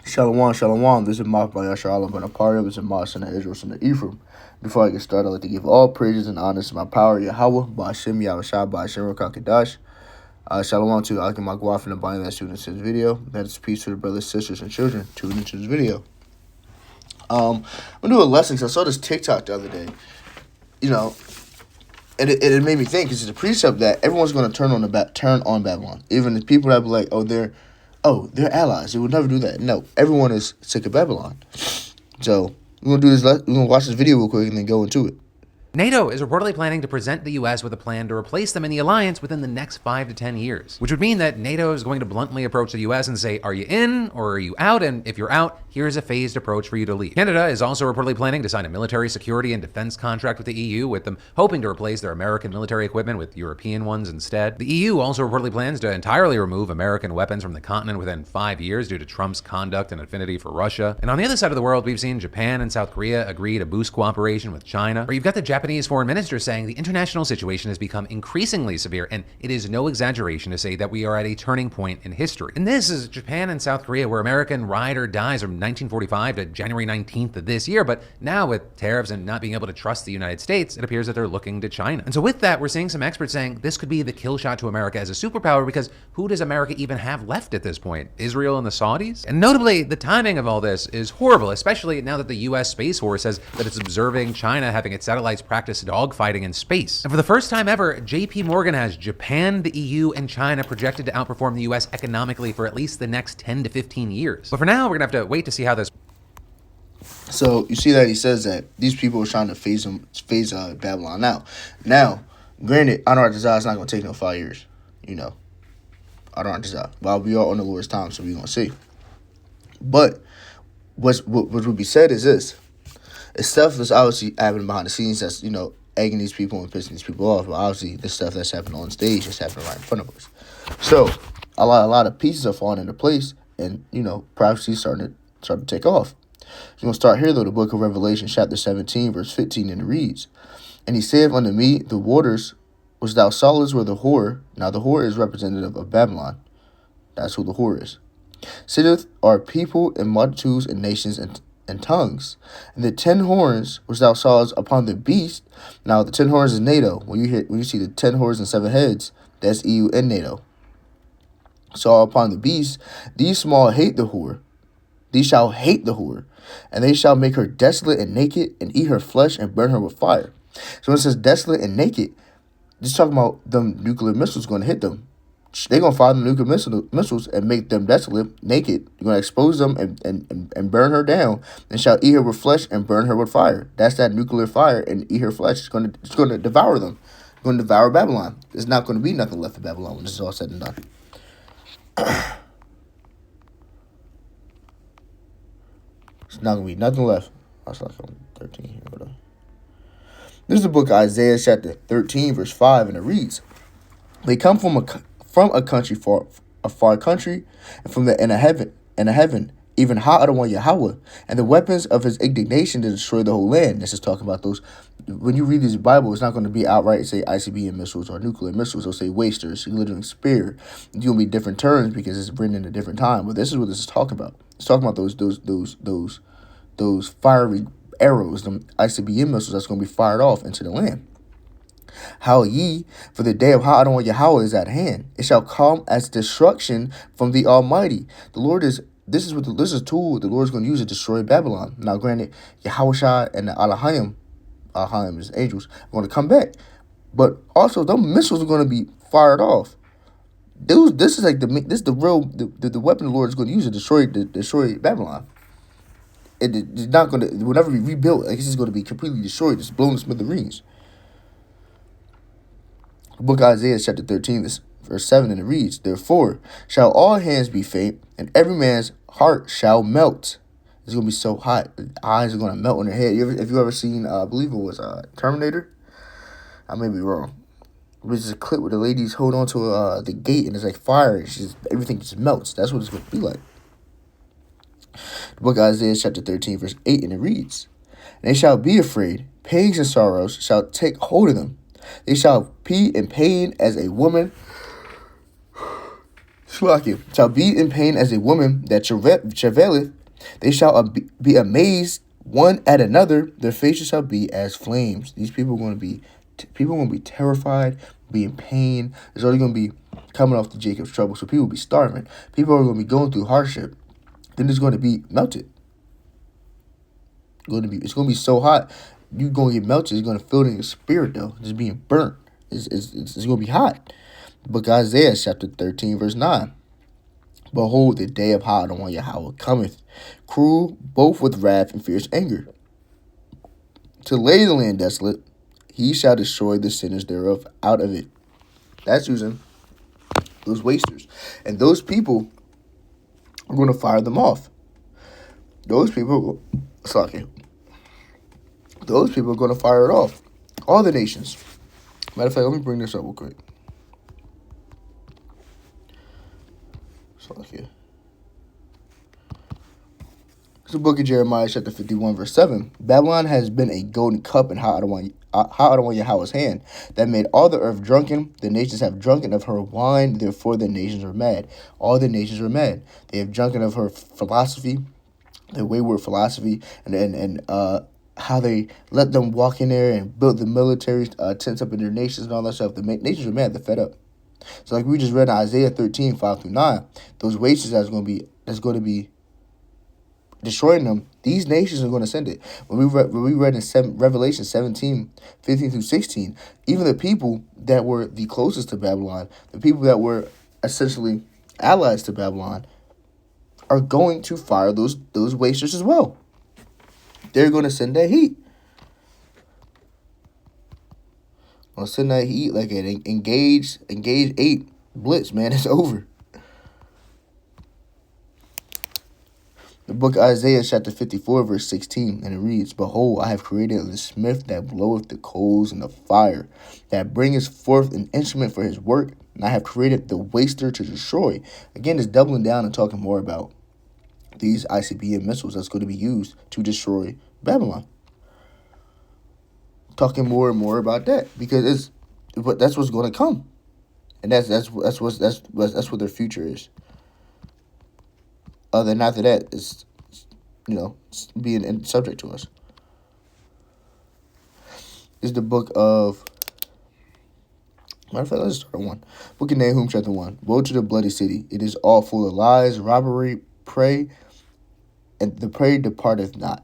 Shalom, shalom. This is Mark by Yashar Alam Ben Aparia. This is Ma son of Israel, son of Ephraim. Before I get started, I'd like to give all praises and honors to my power, Yahweh, Ba'ashem, Yahushua, Ba'ashem, Rakakadash. Shalom to Akim Magwaf and the body that students in this video. That is peace to the brothers, sisters, and children tuning into this video. I'm going to do a lesson because I saw this TikTok the other day. You know, and it made me think, because it's a precept that everyone's going to turn on Babylon. Even the people that be like, they're allies. They would never do that. No, everyone is sick of Babylon. So we're gonna do this. We're gonna watch this video real quick and then go into it. NATO is reportedly planning to present the U.S. with a plan to replace them in the alliance within the next 5 to 10 years, which would mean that NATO is going to bluntly approach the U.S. and say, are you in or are you out? And if you're out, here's a phased approach for you to leave. Canada is also reportedly planning to sign a military security and defense contract with the EU, with them hoping to replace their American military equipment with European ones instead. The EU also reportedly plans to entirely remove American weapons from the continent within 5 years due to Trump's conduct and affinity for Russia. And on the other side of the world, we've seen Japan and South Korea agree to boost cooperation with China, or you've got the Japanese foreign minister saying the international situation has become increasingly severe, and it is no exaggeration to say that we are at a turning point in history. And this is Japan and South Korea, where American ride or dies from 1945 to January 19th of this year, but now with tariffs and not being able to trust the United States, it appears that they're looking to China. And so with that, we're seeing some experts saying this could be the kill shot to America as a superpower, because who does America even have left at this point? Israel and the Saudis? And notably, the timing of all this is horrible, especially now that the US Space Force says that it's observing China having its satellites practice dogfighting in space. And for the first time ever, JP Morgan has Japan, the EU, and China projected to outperform the US economically for at least the next 10 to 15 years. But for now, we're gonna have to wait to see how this. So you see that he says that these people are trying to phase Babylon out. Now, granted, Adonai Desire is not going to take no 5 years. You know, Adonai Desire. But we are on the Lord's time, so we're going to see. But what would be said is this. It's stuff that's obviously happening behind the scenes that's, egging these people and pissing these people off. But obviously, the stuff that's happening on stage is happening right in front of us. So, a lot of pieces are falling into place, and, prophecy is starting to take off. So we're going to start here, though, the book of Revelation, chapter 17, verse 15, and it reads, "And he saith unto me, the waters which thou sawest were the whore." Now, the whore is representative of Babylon. That's who the whore is. "Sitteth are people and multitudes and nations and tongues. And the 10 horns which thou sawest upon the beast." Now, the 10 horns is NATO. When you see the 10 horns and 7 heads, that's EU and NATO. "Saw upon the beast, these small hate the whore. These shall hate the whore, and they shall make her desolate and naked, and eat her flesh, and burn her with fire." So when it says desolate and naked, just talking about them nuclear missiles going to hit them. They're going to fire the nuclear missiles and make them desolate, naked. You're going to expose them and burn her down, and shall eat her with flesh and burn her with fire. That's that nuclear fire, and eat her flesh. It's going to devour them. It's going to devour Babylon. There's not going to be nothing left of Babylon when this is all said and done. There's not going to be nothing left. I was like on 13 here. Whatever. This is the book of Isaiah, chapter 13, verse 5, and it reads, "They come from a country a far country, and from the inner heaven, even Ha'adon Yahweh, and the weapons of his indignation to destroy the whole land." This is talking about those. When you read this Bible, it's not going to be outright say ICBM missiles or nuclear missiles. It'll say wasters, glittering spear. It's going to be different terms because it's written in a different time. But this is what this is talking about. It's talking about those fiery arrows, them ICBM missiles that's going to be fired off into the land. "How ye, for the day of Ha'adon Yahweh is at hand. It shall come as destruction from the Almighty." The Lord is. This is a tool the Lord is going to use to destroy Babylon. Now, granted, Yahushua and the Alahayim is angels, are going to come back, but also those missiles are going to be fired off. This is like the weapon the Lord is going to use to destroy Babylon. It's not going to. It will never be rebuilt. Like, this is going to be completely destroyed. It's blown to smithereens. The book of Isaiah, chapter 13, verse 7, and it reads, "Therefore shall all hands be faint, and every man's heart shall melt." It's going to be so hot. The eyes are going to melt on their head. Have you ever seen, I believe it was Terminator? I may be wrong. It was a clip where the ladies hold on to the gate, and it's like fire. And everything just melts. That's what it's going to be like. The book of Isaiah, chapter 13, verse 8, and it reads, "And they shall be afraid. Pains and sorrows shall take hold of them. They shall be in pain as a woman shall be in pain as a woman that travaileth They shall be amazed one at another. Their faces shall be as flames. These people are going to be terrified, be in pain. It's already going to be coming off the Jacob's trouble. So people will be starving. People are going to be going through hardship. Then it's going to be melted. It's going to be so hot. You're going to get melted. It's going to feel it in your spirit, though. It's being burnt. It's going to be hot. Book of Isaiah, chapter 13, verse 9. Behold, the day of Adonai Yahweh cometh, cruel, both with wrath and fierce anger. To lay the land desolate, he shall destroy the sinners thereof out of it. That's using those wasters. And those people are going to fire them off. Those people are going to fire it off. All the nations. Matter of fact, let me bring this up real quick. It's the book of Jeremiah, chapter 51, verse 7. Babylon has been a golden cup in Adonai Yahweh's hand that made all the earth drunken. The nations have drunken of her wine, therefore the nations are mad. All the nations are mad. They have drunken of her philosophy, their wayward philosophy, and how they let them walk in there and build the military tents up in their nations and all that stuff. The nations are mad. They're fed up. So like we just read in Isaiah 13, 5 through 9, those wasters that's going to be destroying them, these nations are going to send it. When we read in Revelation 17, 15 through 16, even the people that were the closest to Babylon, the people that were essentially allies to Babylon, are going to fire those wasters as well. They're going to send that heat. I'll send that heat like an engage 8 blitz, man. It's over. The book of Isaiah, chapter 54, verse 16, and it reads, Behold, I have created the smith that bloweth the coals in the fire, that bringeth forth an instrument for his work, and I have created the waster to destroy. Again, it's doubling down and talking more about these ICBM missiles that's going to be used to destroy Babylon. Talking more and more about that because that's what's going to come, and that's what their future is. Then after that, it's being subject to us. Is the book of matter of fact, let's start at 1. Book of Nahum, chapter 1. Woe to the bloody city! It is all full of lies, robbery, prey, and the prey departeth not.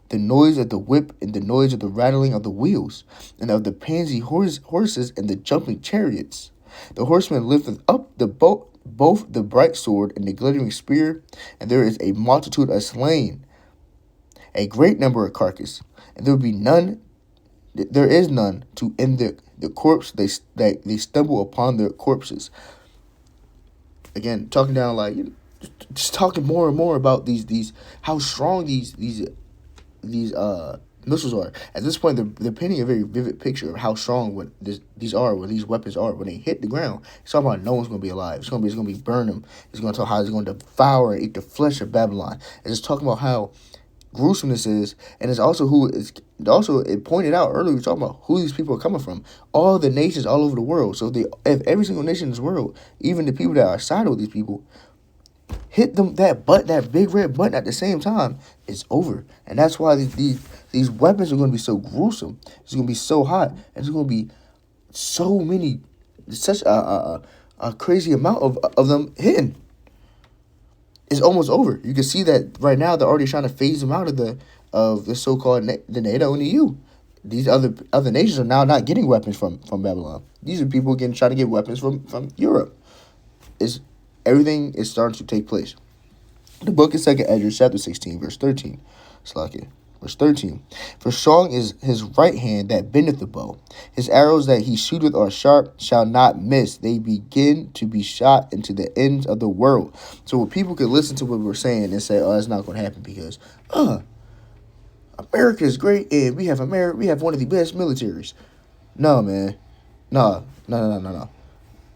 The noise of the whip and the noise of the rattling of the wheels, and of the pansy horses and the jumping chariots. The horseman lifteth up both the bright sword and the glittering spear, and there is a multitude of slain, a great number of carcass, and there is none to end the corpse. They stumble upon their corpses. Again, talking down like just talking more and more about these how strong these missiles are. At this point, they're painting a very vivid picture of how strong these weapons are. When they hit the ground, it's talking about no one's going to be alive. It's going to be burn them. It's going to talk how it's going to devour and eat the flesh of Babylon. It's just talking about how gruesome this is, and it's also it pointed out earlier. We were talking about who these people are coming from. All the nations all over the world. So if every single nation in this world, even the people that are sided with these people, hit them that big red button at the same time, it's over. And that's why these weapons are going to be so gruesome. It's going to be so hot. And it's going to be so many, such a crazy amount of them hitting. It's almost over. You can see that right now they're already trying to phase them out of the so-called the NATO and the EU. These other nations are now not getting weapons from Babylon. These are people trying to get weapons from Europe. Everything is starting to take place. The book of 2 Esdras, chapter 16, verse 13. Verse 13. For strong is his right hand that bendeth the bow. His arrows that he shooteth are sharp, shall not miss. They begin to be shot into the ends of the world. So when people could listen to what we're saying and say, oh, that's not going to happen because, America is great and we have one of the best militaries. No, man. No.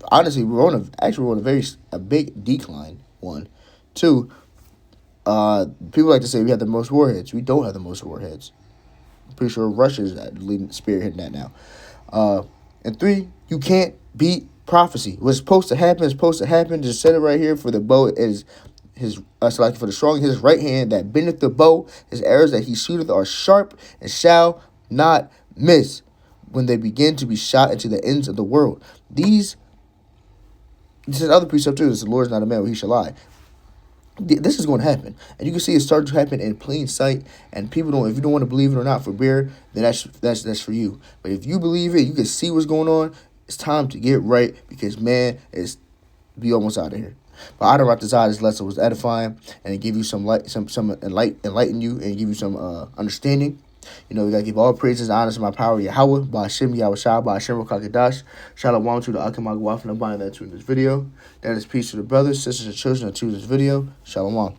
Honestly, we're on a big decline. 1, 2. People like to say we have the most warheads. We don't have the most warheads. I'm pretty sure Russia's spearheading that now. And 3, you can't beat prophecy. What's supposed to happen is supposed to happen. Just set it right here for the bow. for the strong his right hand that bendeth the bow. His arrows that he shooteth are sharp and shall not miss when they begin to be shot into the ends of the world. This is other precept too. This the Lord is not a man where he shall lie. This is going to happen, and you can see it starting to happen in plain sight. And people don't. If you don't want to believe it or not, for bear, then that's for you. But if you believe it, you can see what's going on. It's time to get right because man is be almost out of here. But I don't write this out. This lesson was edifying and it give you some light, some enlighten you and give you some understanding. You know, we gotta give all praises, honor, and my power, Yahweh, by Hashem, Yahweh Shah, by Hashem, Rakakadash. Shalom to the Akamagwaf and the body that to this video. That is peace to the brothers, sisters, and children that to this video. Shalom.